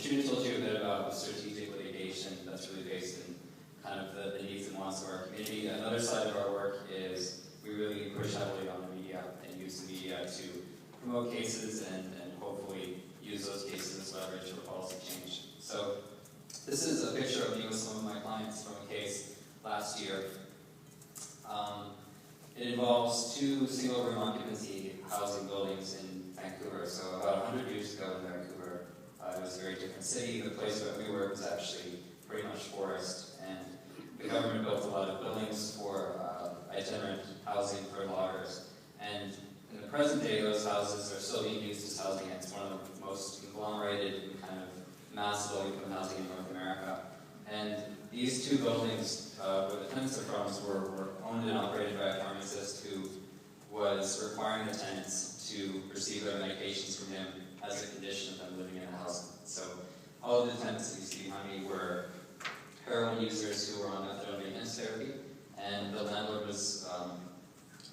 Katrina told you a bit about the strategic litigation that's really based in kind of the needs and wants of our community. Another side of our work is we really push heavily on the media and use the media to promote cases and hopefully use those cases as leverage for policy change. So this is a picture of me with some of my clients from a case last year. It involves two single-room occupancy housing buildings in Vancouver. So about 100 years ago in Vancouver, it was a very different city. The place where we were was actually pretty much forest, and the government built a lot of buildings for itinerant housing for loggers. And in the present day, those houses are still being used as housing. It's one of the most conglomerated and kind of mass low-income housing in North America. And these two buildings, where the tenants are from, were owned and operated by a pharmacist who was requiring the tenants to receive their medications from him as a condition of them living in the house. So all of the tenants that you see behind me were heroin users who were on methadone maintenance therapy, and the landlord was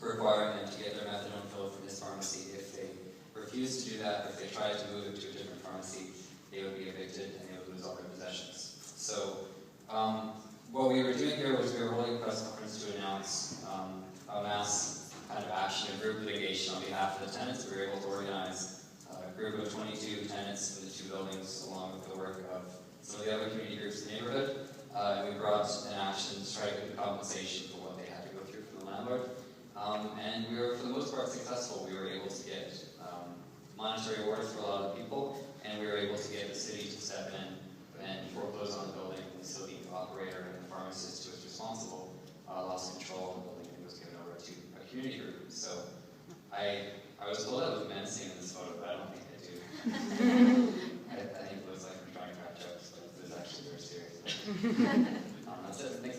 requiring them to get their methadone filled from his pharmacy. If they refused to do that, if they tried to move it to a different pharmacy, they would be evicted and they would lose all their possessions. So what we were doing here was we were holding a press conference to announce a mass kind of action, a group litigation on behalf of the tenants. We were able to organize a group of 22 tenants for the two buildings, along with the work of some of the other community groups in the neighborhood. And we brought an action to try to get compensation for what they had to go through from the landlord. And we were, for the most part, successful. We were able to get monetary awards for a lot of people, and we were able to get the city to step in and foreclose on the building. The facility operator and the pharmacist who was responsible lost control of the building and was given over to a community group. So I was told I was menacing in this photo, but I don't think I do. I think it looks like I'm trying to crack jokes, but it was actually very serious. That's it. Thanks.